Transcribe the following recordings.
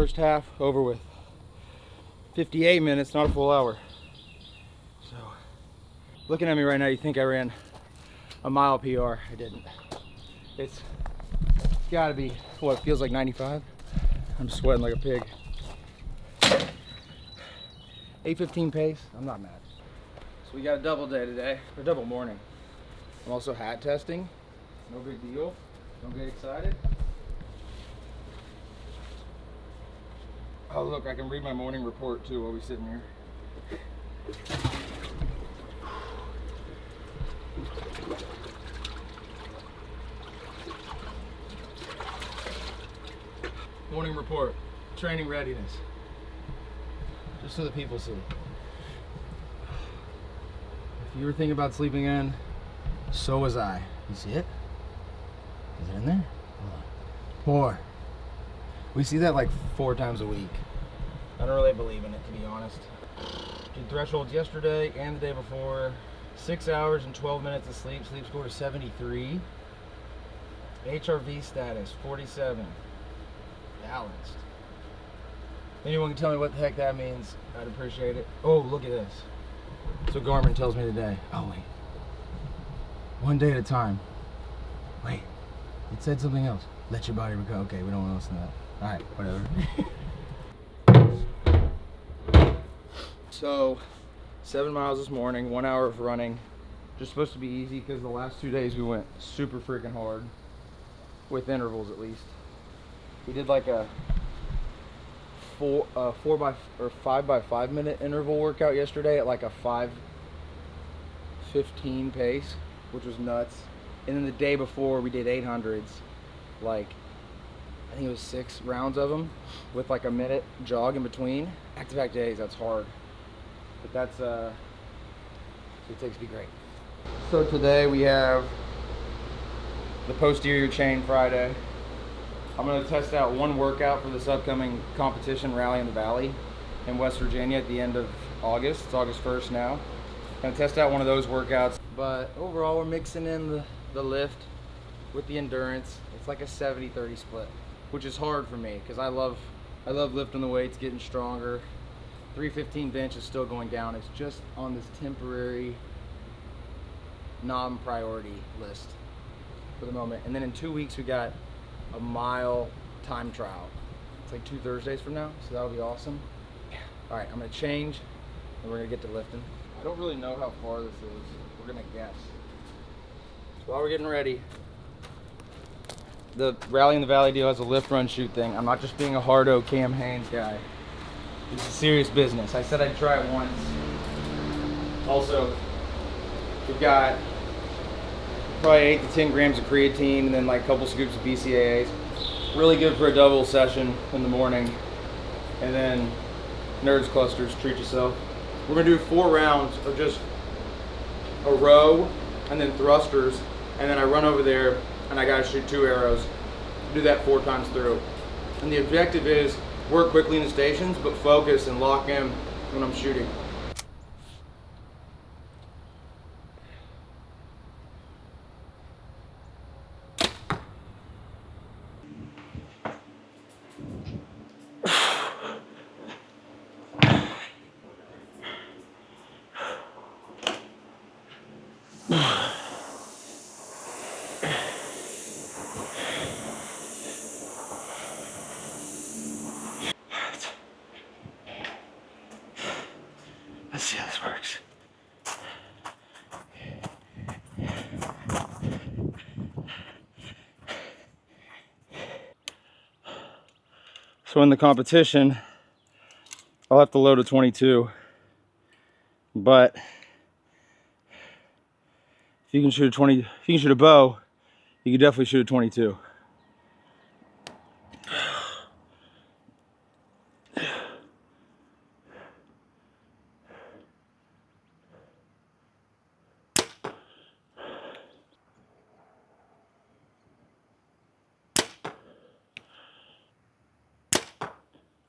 First half over with. 58 minutes, not a full hour. So, looking at me right now, you think I ran a mile PR. I didn't. It's gotta be, what, feels like 95? I'm sweating like a pig. 8:15 pace, I'm not mad. So we got a double day today, or double morning. I'm also hat testing, no big deal, don't get excited. Oh look, I can read my morning report too while we're sitting here. Morning report, training readiness. Just so the people see. If you were thinking about sleeping in, so was I. You see it? Is it in there? Hold on. 4. We see that like 4 times a week. I don't really believe in it, to be honest. Did thresholds yesterday and the day before. 6 hours and 12 minutes of sleep. Sleep score is 73. HRV status 47. Balanced. Anyone can tell me what the heck that means, I'd appreciate it. Oh, look at this. That's what Garmin tells me today. Oh, wait. One day at a time. Wait. It said something else. Let your body recover. Okay, we don't want to listen to that. Alright, whatever. So, 7 miles this morning, 1 hour of running. Just supposed to be easy because the last 2 days we went super freaking hard. With intervals at least. We did like a 5 by 5 minute interval workout yesterday at like a 5:15 pace, which was nuts. And then the day before we did 800s, like I think it was 6 rounds of them with like a minute jog in between. Back-to-back days, that's hard. But that's it takes to be great. So today we have the posterior chain Friday. I'm going to test out one workout for this upcoming competition, Rally in the Valley, in West Virginia at the end of August. It's August 1st now. Going to test out one of those workouts. But overall, we're mixing in the lift with the endurance. It's like a 70-30 split, which is hard for me because I love lifting the weights, getting stronger. 315 bench is still going down. It's just on this temporary non-priority list for the moment. And then in 2 weeks, we got a mile time trial. It's like 2 Thursdays from now, so that'll be awesome. All right, I'm gonna change and we're gonna get to lifting. I don't really know how far this is. We're gonna guess. So while we're getting ready, the Rally in the Valley deal has a lift, run, shoot thing. I'm not just being a hardo Cam Hanes guy. It's a serious business. I said I'd try it once. Also, we've got probably 8 to 10 grams of creatine and then like a couple scoops of BCAAs. Really good for a double session in the morning. And then nerds clusters, treat yourself. We're gonna do 4 rounds of just a row and then thrusters. And then I run over there and I gotta shoot 2 arrows. Do that 4 times through. And the objective is work quickly in the stations, but focus and lock in when I'm shooting. Let's see how this works. So in the competition, I'll have to load a 22, but if you can shoot a bow, you can definitely shoot a 22.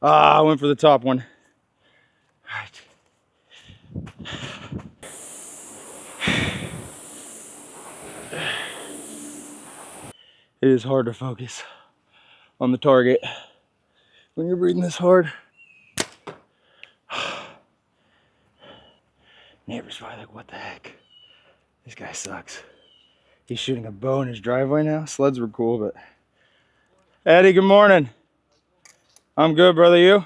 Ah, I went for the top one. All right. It is hard to focus on the target when you're breathing this hard. Neighbor's probably like, what the heck? This guy sucks. He's shooting a bow in his driveway now. Sleds were cool, but... Eddie, good morning. I'm good, brother. You?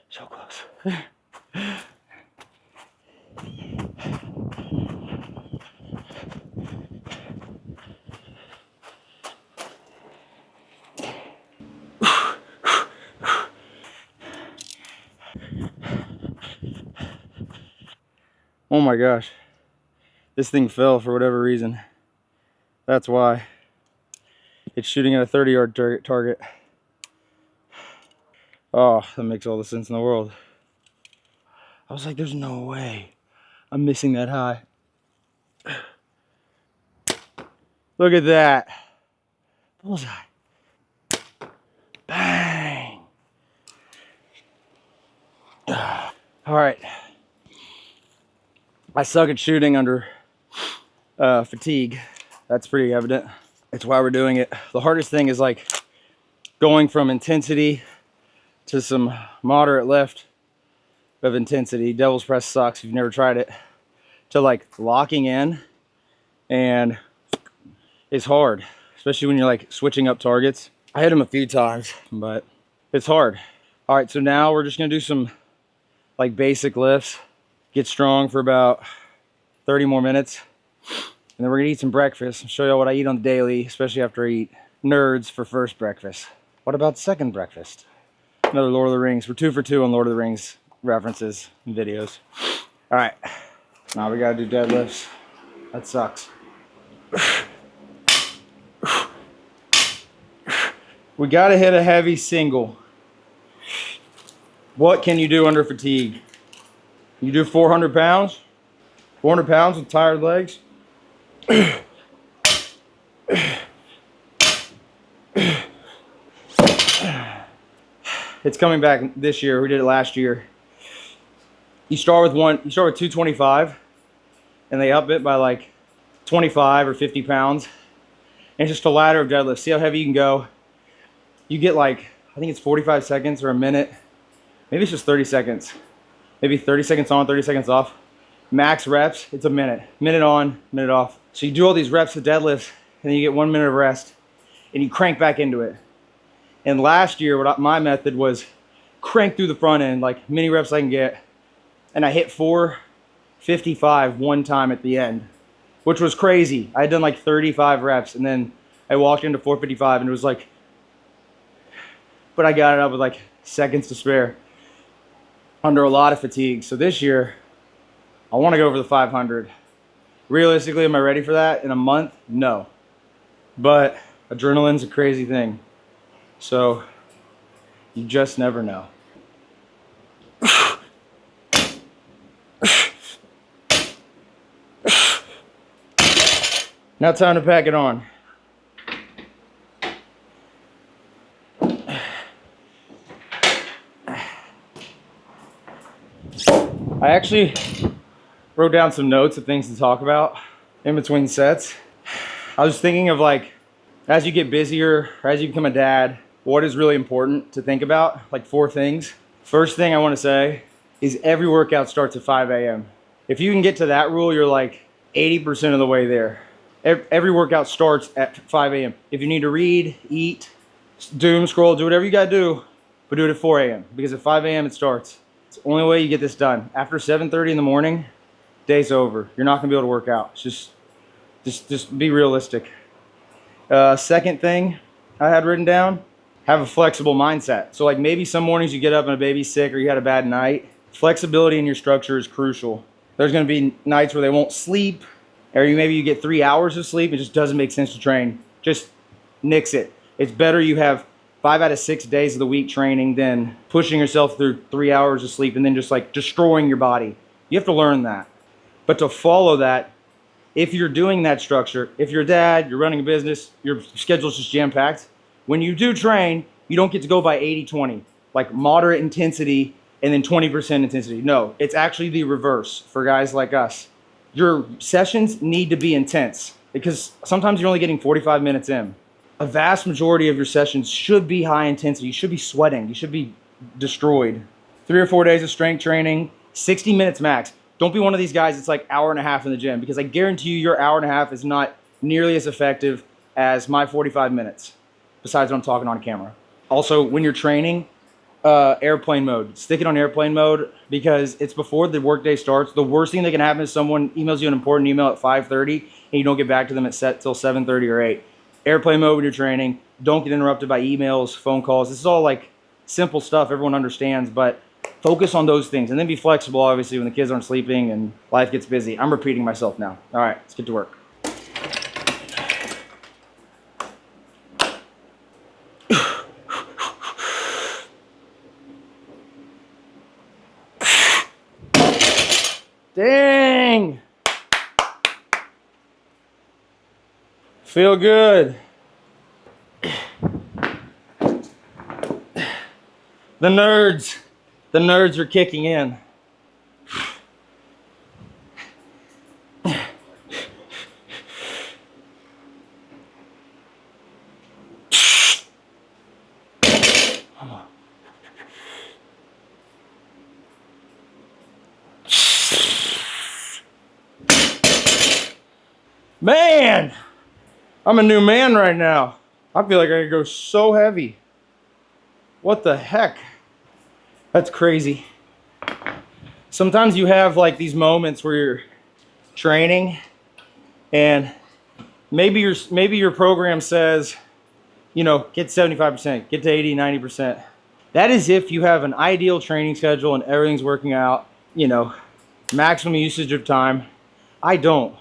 So close. Oh my gosh. This thing fell for whatever reason. That's why. It's shooting at a 30-yard target. Oh, that makes all the sense in the world. I was like, there's no way I'm missing that high. Look at that. Bullseye. Bang. All right. I suck at shooting under fatigue. That's pretty evident. It's why we're doing it. The hardest thing is like going from intensity to some moderate lift of intensity. Devil's press sucks if you've never tried it. To like locking in, and it's hard, especially when you're like switching up targets. I hit them a few times, but it's hard. All right, so now we're just gonna do some like basic lifts, get strong for about 30 more minutes, and then we're gonna eat some breakfast and show y'all what I eat on the daily, especially after I eat nerds for first breakfast. What about second breakfast? Another Lord of the Rings. We're 2 for 2 on Lord of the Rings references and videos. All right, now we gotta do deadlifts. That sucks. We gotta hit a heavy single. What can you do under fatigue? You do 400 pounds? 400 pounds with tired legs? It's coming back this year. We did it last year. You start with 225, and they up it by like 25 or 50 pounds. And it's just a ladder of deadlifts. See how heavy you can go. You get like, I think it's 45 seconds or a minute. Maybe it's just 30 seconds. Maybe 30 seconds on, 30 seconds off. Max reps, it's a minute. Minute on, minute off. So you do all these reps of deadlifts, and then you get 1 minute of rest, and you crank back into it. And last year, my method was crank through the front end, like many reps I can get. And I hit 455 one time at the end, which was crazy. I had done like 35 reps, and then I walked into 455, and it was like, but I got it up with like seconds to spare under a lot of fatigue. So this year, I want to go over the 500. Realistically, am I ready for that in a month? No. But adrenaline's a crazy thing. So you just never know. Now time to pack it on. I actually wrote down some notes of things to talk about in between sets. I was thinking of like, as you get busier, or as you become a dad, what is really important to think about? Like 4 things. First thing I want to say is every workout starts at 5 a.m. If you can get to that rule, you're like 80% of the way there. Every workout starts at 5 a.m. If you need to read, eat, doom scroll, do whatever you gotta do, but do it at 4 a.m. because at 5 a.m. it starts. It's the only way you get this done. After 7:30 in the morning, day's over. You're not gonna be able to work out. It's just be realistic. Second thing I had written down, have a flexible mindset. So like maybe some mornings you get up and a baby's sick or you had a bad night. Flexibility in your structure is crucial. There's gonna be nights where they won't sleep, or maybe you get 3 hours of sleep. It just doesn't make sense to train. Just nix it. It's better you have 5 out of 6 days of the week training than pushing yourself through 3 hours of sleep and then just like destroying your body. You have to learn that. But to follow that, if you're doing that structure, if you're a dad, you're running a business, your schedule's just jam-packed, when you do train, you don't get to go by 80-20, like moderate intensity and then 20% intensity. No, it's actually the reverse for guys like us. Your sessions need to be intense because sometimes you're only getting 45 minutes in. A vast majority of your sessions should be high intensity. You should be sweating. You should be destroyed. 3 or 4 days of strength training, 60 minutes max. Don't be one of these guys that's like hour and a half in the gym, because I guarantee you your hour and a half is not nearly as effective as my 45 minutes, besides when I'm talking on camera. Also, when you're training, airplane mode. Stick it on airplane mode because it's before the workday starts. The worst thing that can happen is someone emails you an important email at 5:30 and you don't get back to them at set till 7:30 or 8. Airplane mode when you're training. Don't get interrupted by emails, phone calls. This is all like simple stuff everyone understands, but focus on those things and then be flexible, obviously, when the kids aren't sleeping and life gets busy. I'm repeating myself now. All right, let's get to work. Dang! Feel good. The nerds are kicking in. Man, I'm a new man right now. I feel like I could go so heavy. What the heck? That's crazy. Sometimes you have like these moments where you're training and maybe your program says, you know, get 75%, get to 80, 90%. That is if you have an ideal training schedule and everything's working out, you know, maximum usage of time. I don't.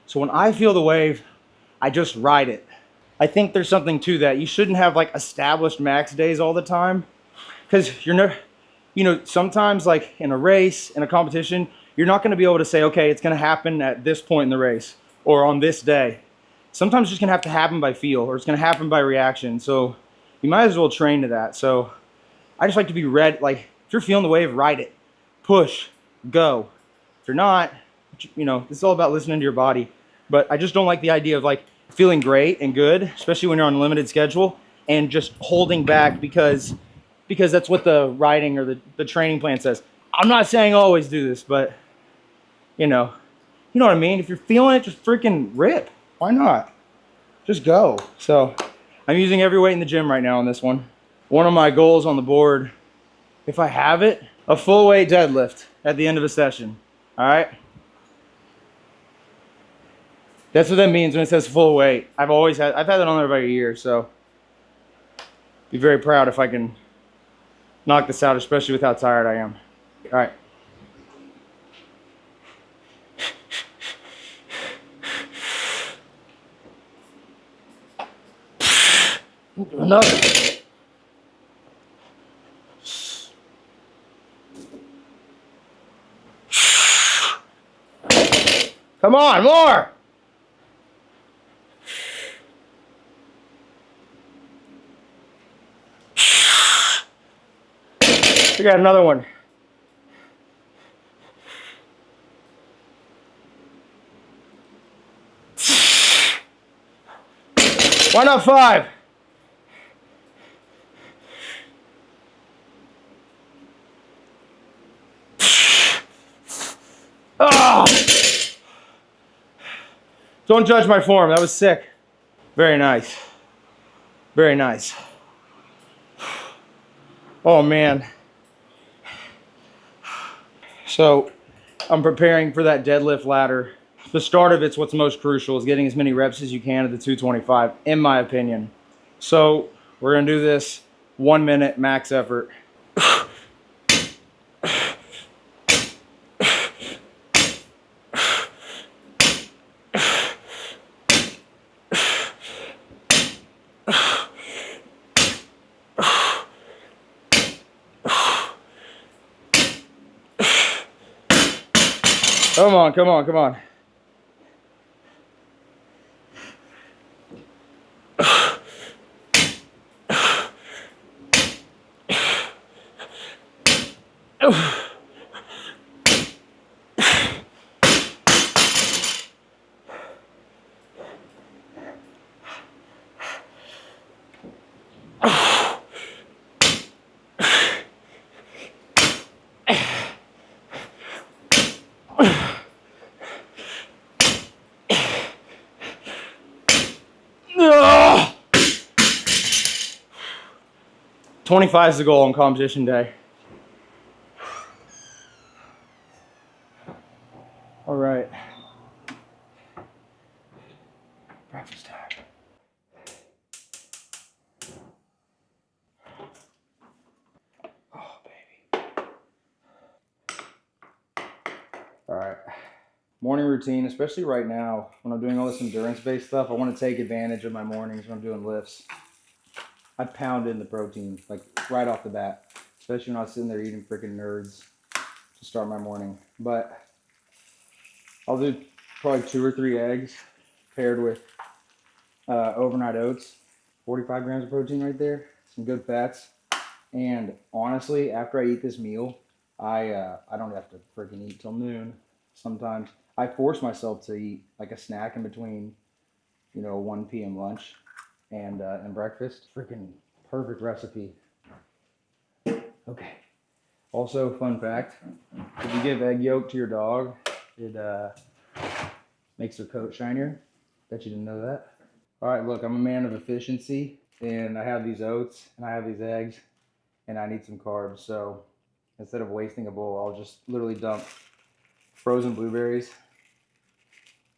So when I feel the wave, I just ride it. I think there's something to that. You shouldn't have like established max days all the time, because you're never, you know, sometimes like in a race, in a competition, you're not going to be able to say, okay, it's going to happen at this point in the race or on this day. Sometimes it's just going to have to happen by feel, or it's going to happen by reaction. So you might as well train to that. So I just like to be ready. Like if you're feeling the wave, ride it, push, go. If you're not, you know, it's all about listening to your body. But I just don't like the idea of like feeling great and good, especially when you're on a limited schedule, and just holding back because that's what the riding or the training plan says. I'm not saying always do this, but you know what I mean? If you're feeling it, just freaking rip. Why not? Just go. So I'm using every weight in the gym right now on this one. One of my goals on the board, if I have it, a full weight deadlift at the end of a session. All right? That's what that means when it says full weight. I've had it on there about a year, so be very proud if I can knock this out, especially with how tired I am. All right. Another. Come on, more. We got another one. Why not 5? Oh! Don't judge my form. That was sick. Very nice. Very nice. Oh man. So I'm preparing for that deadlift ladder. The start of it's what's most crucial, is getting as many reps as you can at the 225, in my opinion. So we're gonna do this 1 minute max effort. Come on, come on, come on. 25 is the goal on competition day. All right. Breakfast time. Oh, baby. All right. Morning routine, especially right now when I'm doing all this endurance-based stuff, I want to take advantage of my mornings when I'm doing lifts. I pound in the protein, like right off the bat, especially when I was sitting there eating freaking nerds to start my morning. But I'll do probably 2 or 3 eggs paired with overnight oats, 45 grams of protein right there, some good fats. And honestly, after I eat this meal, I don't have to freaking eat till noon. Sometimes I force myself to eat like a snack in between, 1 p.m. lunch and breakfast. Freaking perfect recipe. Okay. Also, fun fact: if you give egg yolk to your dog, it makes their coat shinier. Bet you didn't know that. All right, look, I'm a man of efficiency, and I have these oats and I have these eggs, and I need some carbs. So instead of wasting a bowl, I'll just literally dump frozen blueberries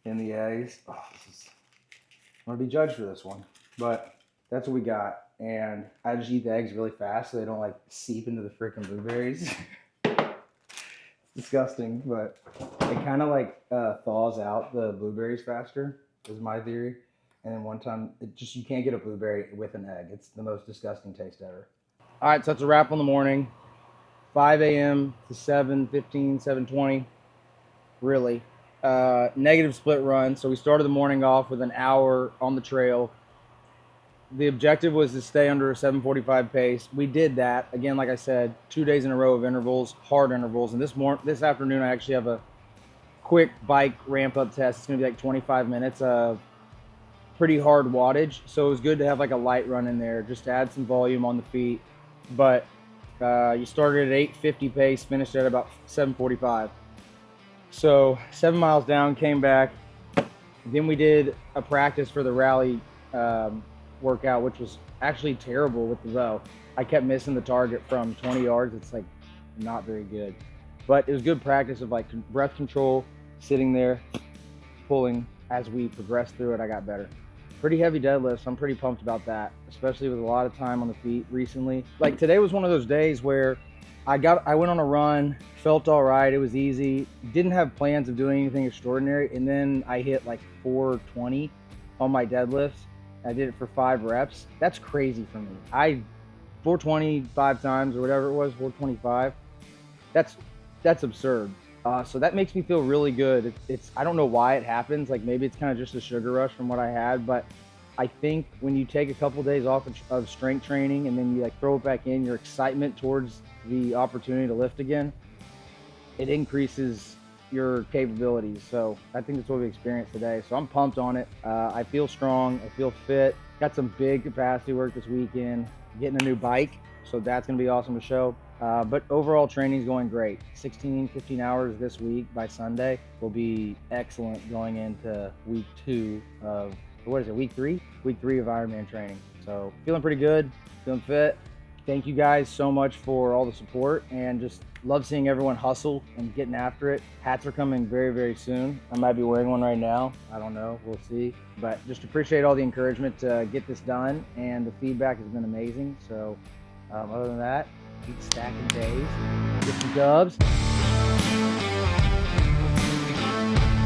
in the eggs. Oh, I'm gonna be judged for this one, but that's what we got. And I just eat the eggs really fast so they don't like seep into the freaking blueberries. It's disgusting, but it kind of like thaws out the blueberries faster, is my theory. And then one time, you can't get a blueberry with an egg. It's the most disgusting taste ever. All right, so that's a wrap on the morning. 5 a.m. to 7:15, 7:20, really. Negative split run. So we started the morning off with an hour on the trail. The objective was to stay under a 7:45 pace. We did that. Again, like I said, 2 days in a row of intervals, hard intervals. And this afternoon, I actually have a quick bike ramp up test. It's gonna be like 25 minutes of pretty hard wattage. So it was good to have like a light run in there, just to add some volume on the feet. But you started at 8:50 pace, finished at about 7:45. So 7 miles down, came back. Then we did a practice for the rally workout, which was actually terrible with the row. I kept missing the target from 20 yards. It's like not very good, but it was good practice of like breath control, sitting there, pulling. As we progressed through it, I got better. Pretty heavy deadlifts. I'm pretty pumped about that, especially with a lot of time on the feet recently. Like today was one of those days where I went on a run, felt all right. It was easy. Didn't have plans of doing anything extraordinary. And then I hit like 420 on my deadlifts. I did it for 5 reps. That's crazy for me. 420 5 times or whatever it was, 425. That's absurd. So that makes me feel really good. I don't know why it happens. Like maybe it's kind of just a sugar rush from what I had, but I think when you take a couple days off of strength training and then you like throw it back in, your excitement towards the opportunity to lift again, it increases your capabilities. So I think that's what we experienced today. So I'm pumped on it. I feel strong. I feel fit. Got some big capacity work this weekend. Getting a new bike, so that's going to be awesome to show. But overall training is going great. 15 hours this week by Sunday will be excellent going into week 2 of, what is it, week 3? Week 3 of Ironman training. So feeling pretty good, feeling fit. Thank you guys so much for all the support, and just love seeing everyone hustle and getting after it. Hats are coming very, very soon. I might be wearing one right now. I don't know, we'll see. But just appreciate all the encouragement to get this done, and the feedback has been amazing. So other than that, keep stacking days, get some dubs.